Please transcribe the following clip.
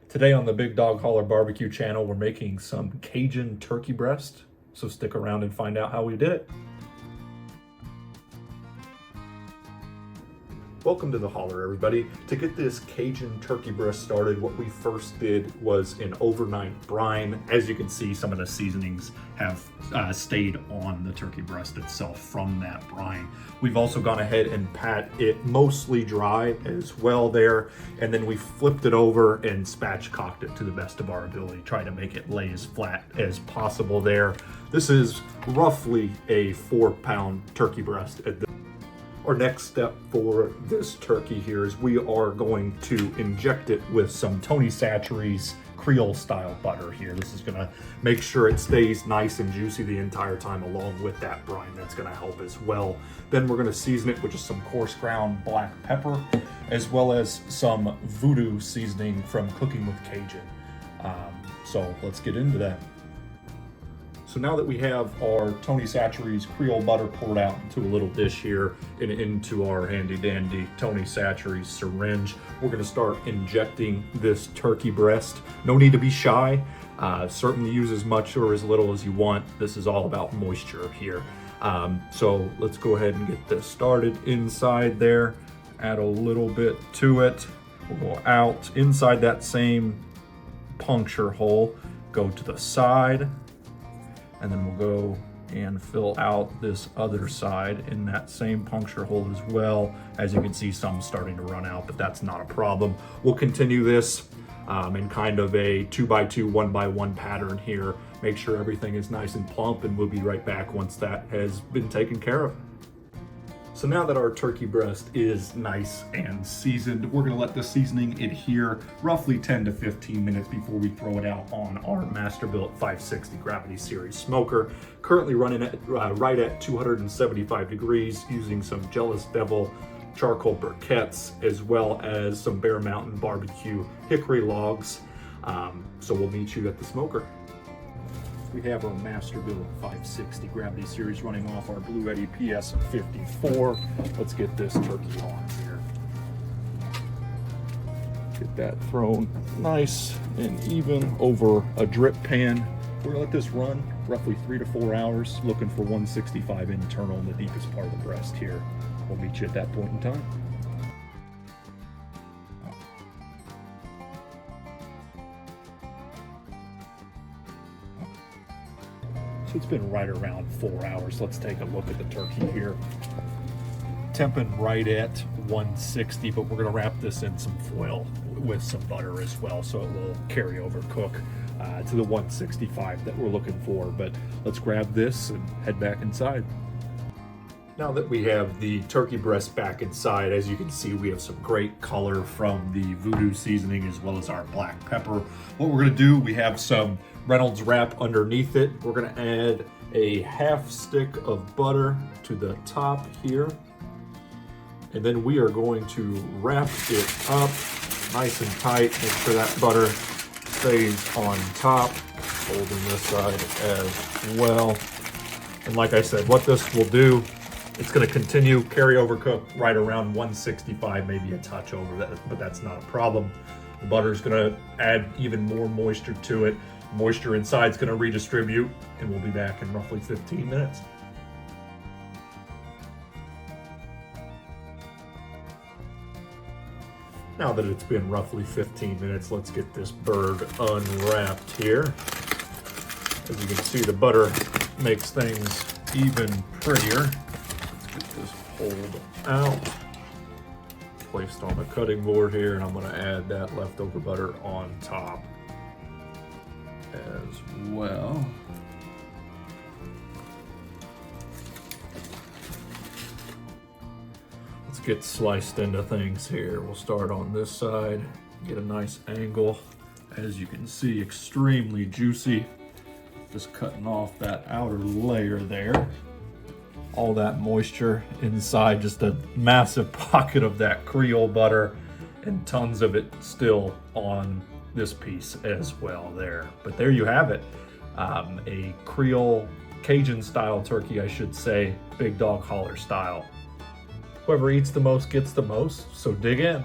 Today on the Big Dog Holler Barbecue channel, we're making some Cajun turkey breast. So stick around and find out how we did it. Welcome to the Holler, everybody. To get this Cajun turkey breast started, what we first did was an overnight brine. As you can see, some of the seasonings have stayed on the turkey breast itself from that brine. We've also gone ahead and pat it mostly dry as well there, and then we flipped it over and spatchcocked it to the best of our ability, try to make it lay as flat as possible there. This is roughly a 4-pound turkey breast at this. Our next step for this turkey here is we are going to inject it with some Tony Chachere's Creole style butter here. This is gonna make sure it stays nice and juicy the entire time along with that brine. That's gonna help as well. Then we're gonna season it with just some coarse ground black pepper, as well as some Voodoo seasoning from Cooking with Cajun. So let's get into that. So now that we have our Tony Chachere's Creole butter poured out into a little dish here and into our handy dandy Tony Chachere's syringe, we're gonna start injecting this turkey breast. No need to be shy. Certainly use as much or as little as you want. This is all about moisture here. So let's go ahead and get this started inside there. Add a little bit to it. We'll go out inside that same puncture hole, go to the side, and then we'll go and fill out this other side in that same puncture hole as well. As you can see, some starting to run out, but that's not a problem. We'll continue this in kind of a 2x2, 1x1 pattern here. Make sure everything is nice and plump, and we'll be right back once that has been taken care of. So now that our turkey breast is nice and seasoned, we're gonna let the seasoning adhere roughly 10 to 15 minutes before we throw it out on our Masterbuilt 560 Gravity Series smoker. Currently running at right at 275 degrees using some Jealous Devil charcoal briquettes, as well as some Bear Mountain barbecue hickory logs. So we'll meet you at the smoker. We have our Masterbuilt 560 Gravity Series running off our Blue Eddy PS54. Let's get this turkey on here. Get that thrown nice and even over a drip pan. We're gonna let this run roughly 3 to 4 hours, looking for 165 internal in the deepest part of the breast here. We'll meet you at that point in time. So it's been right around 4 hours. Let's take a look at the turkey here. Temping right at 160, but we're gonna wrap this in some foil with some butter as well, so it will carry over cook to the 165 that we're looking for. But let's grab this and head back inside. Now that we have the turkey breast back inside, as you can see, we have some great color from the Voodoo seasoning as well as our black pepper. What we're gonna do, we have some Reynolds wrap underneath it. We're gonna add a half stick of butter to the top here. And then we are going to wrap it up nice and tight. Make sure that butter stays on top. Holding this side as well. And like I said, what this will do, it's gonna continue carry over cook right around 165, maybe a touch over that, but that's not a problem. The butter's gonna add even more moisture to it. Moisture inside is gonna redistribute, and we'll be back in roughly 15 minutes. Now that it's been roughly 15 minutes, let's get this bird unwrapped here. As you can see, the butter makes things even prettier. Get this pulled out, placed on the cutting board here, and I'm going to add that leftover butter on top as well. Let's get sliced into things here. We'll start on this side, get a nice angle. As you can see, extremely juicy. Just cutting off that outer layer there. All that moisture inside, just a massive pocket of that Creole butter, and tons of it still on this piece as well there. But there you have it, a Creole Cajun style turkey, I should say, Big Dog Holler style. Whoever eats the most gets the most, so dig in.